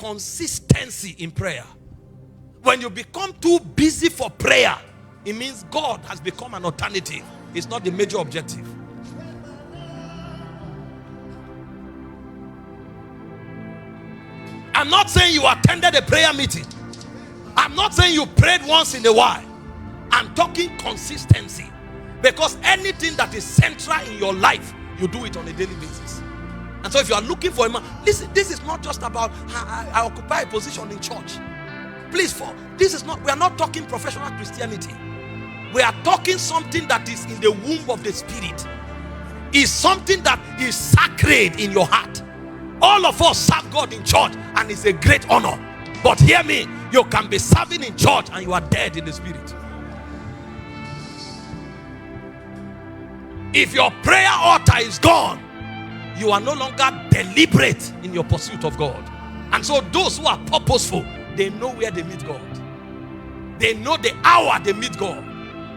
consistency in prayer. When you become too busy for prayer, it means God has become an alternative. It's not the major objective. I'm not saying you attended a prayer meeting. I'm not saying you prayed once in a while. I'm talking consistency. Because anything that is central in your life, you do it on a daily basis. And so if you are looking for a man, listen, this is not just about I occupy a position in church. Please, we are not talking professional Christianity. We are talking something that is in the womb of the spirit. It's something that is sacred in your heart. All of us serve God in church, and it's a great honor. But hear me, you can be serving in church and you are dead in the spirit. If your prayer altar is gone, you are no longer deliberate in your pursuit of God. And so those who are purposeful, they know where they meet God. They know the hour they meet God.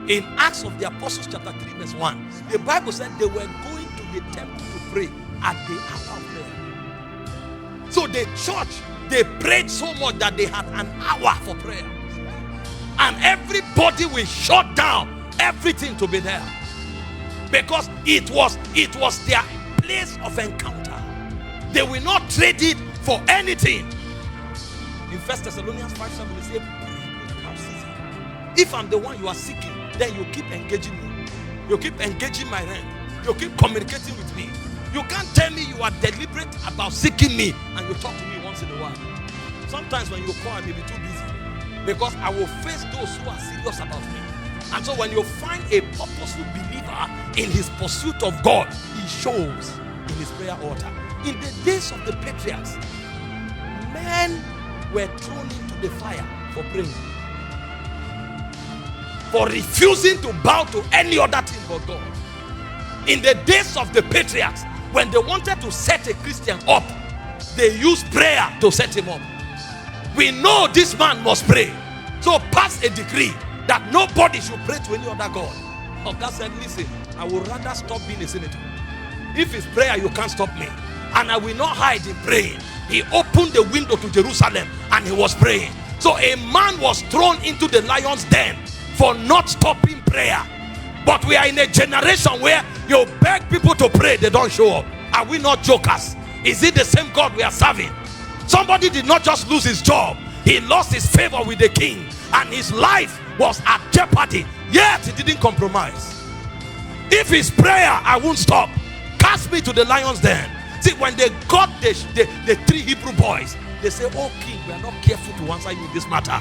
In Acts of the Apostles chapter 3 verse 1, the Bible said they were going to the temple to pray at the hour of prayer. So the church, they prayed so much that they had an hour for prayer. And everybody will shut down everything to be there. Because it was their place of encounter. They will not trade it for anything. In 1 Thessalonians 5:7, they say, pray without ceasing. If I'm the one you are seeking, then you keep engaging me. You keep engaging my hand. You keep communicating with me. You can't tell me you are deliberate about seeking me and you talk to me once in a while. Sometimes when you call, I may be too busy, because I will face those who are serious about me. And so when you find a purposeful believer in his pursuit of God, he shows in his prayer altar. In the days of the patriarchs, men were thrown into the fire for praying, for refusing to bow to any other thing but God. In the days of the patriarchs, when they wanted to set a Christian up, they used prayer to set him up. We know this man must pray, so pass a decree that nobody should pray to any other God. God said, listen, I would rather stop being a senator. If it's prayer, you can't stop me. And I will not hide in praying. He opened the window to Jerusalem and he was praying. So a man was thrown into the lion's den for not stopping prayer. But we are in a generation where you beg people to pray, they don't show up. Are we not jokers? Is it the same God we are serving? Somebody did not just lose his job. He lost his favor with the king, and his life was at jeopardy, yet he didn't compromise. If it's prayer, I won't stop. Cast me to the lion's den. See, when they got the 3 Hebrew boys, they say, oh king, we are not careful to answer you in this matter.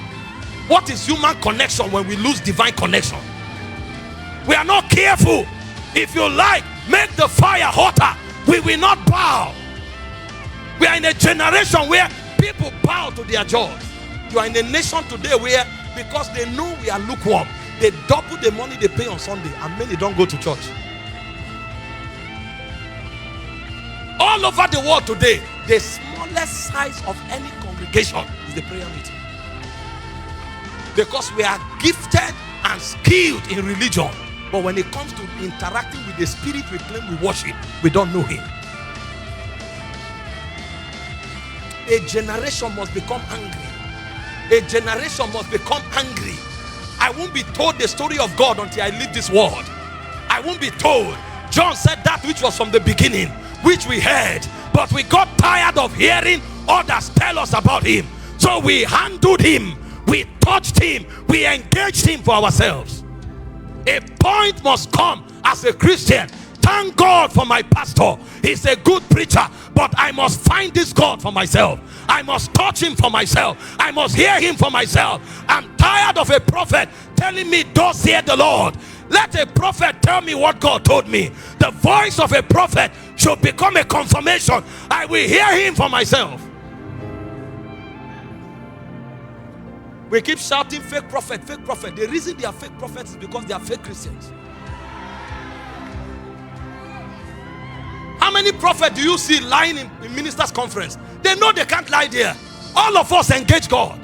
What is human connection when we lose divine connection? We are not careful. If you like, make the fire hotter. We will not bow. We are in a generation where people bow to their jobs. You are in a nation today where, because they know we are lukewarm, they double the money they pay on Sunday, and many don't go to church. All over the world today, the smallest size of any congregation is the prayer meeting. Because we are gifted and skilled in religion, but when it comes to interacting with the spirit we claim we worship, we don't know him. A generation must become angry. A generation must become angry. I won't be told the story of God until I leave this world. I won't be told. John said that which was from the beginning, which we heard, but we got tired of hearing others tell us about him. So we handled him, we touched him, we engaged him for ourselves. A point must come as a Christian. Thank God for my pastor. He's a good preacher, but I must find this God for myself. I must touch him for myself. I must hear him for myself. I'm tired of a prophet telling me, thus hear the Lord. Let a prophet tell me what God told me. The voice of a prophet should become a confirmation. I will hear him for myself. We keep shouting fake prophet, fake prophet. The reason they are fake prophets is because they are fake Christians. How many prophets do you see lying in ministers' conference? They know they can't lie there. All of us engage God.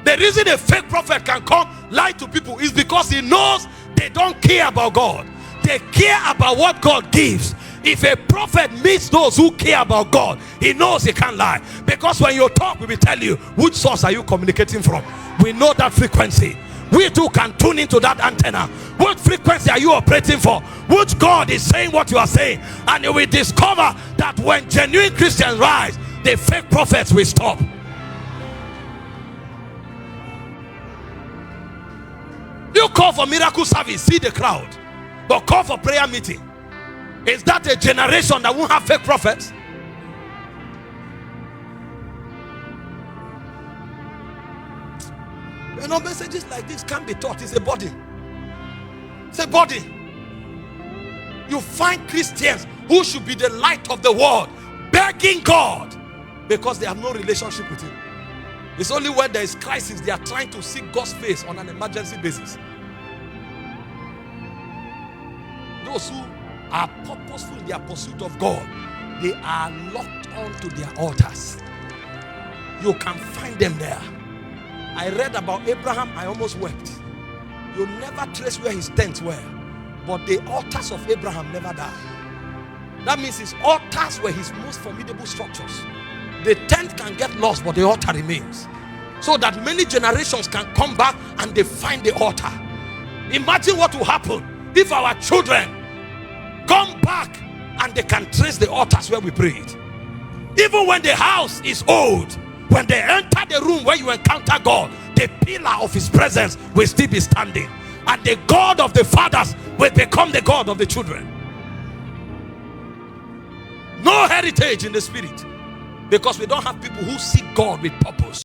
The reason a fake prophet can come lie to people is because he knows they don't care about God. They care about what God gives. If a prophet meets those who care about God, he knows he can't lie. Because when you talk, we will tell you, which source are you communicating from? We know that frequency. We too can tune into that antenna. What frequency are you operating for? Which God is saying what you are saying? And you will discover that when genuine Christians rise, the fake prophets will stop. You call for miracle service, see the crowd, but call for prayer meeting. Is that a generation that won't have fake prophets? You know, messages like this can't be taught. It's a body. It's a body. You find Christians who should be the light of the world begging God because they have no relationship with him. It's only when there is crisis they are trying to seek God's face on an emergency basis. Those who are purposeful in their pursuit of God, they are locked onto their altars. You can find them there. I read about Abraham, I almost wept. You never trace where his tents were, but the altars of Abraham never died. That means his altars were his most formidable structures. The tent can get lost, but the altar remains. So that many generations can come back and they find the altar. Imagine what will happen if our children come back and they can trace the altars where we prayed. Even when the house is old, when they enter the room where you encounter God, the pillar of his presence will still be standing, and the God of the fathers will become the God of the children. No heritage in the spirit, because we don't have people who seek God with purpose.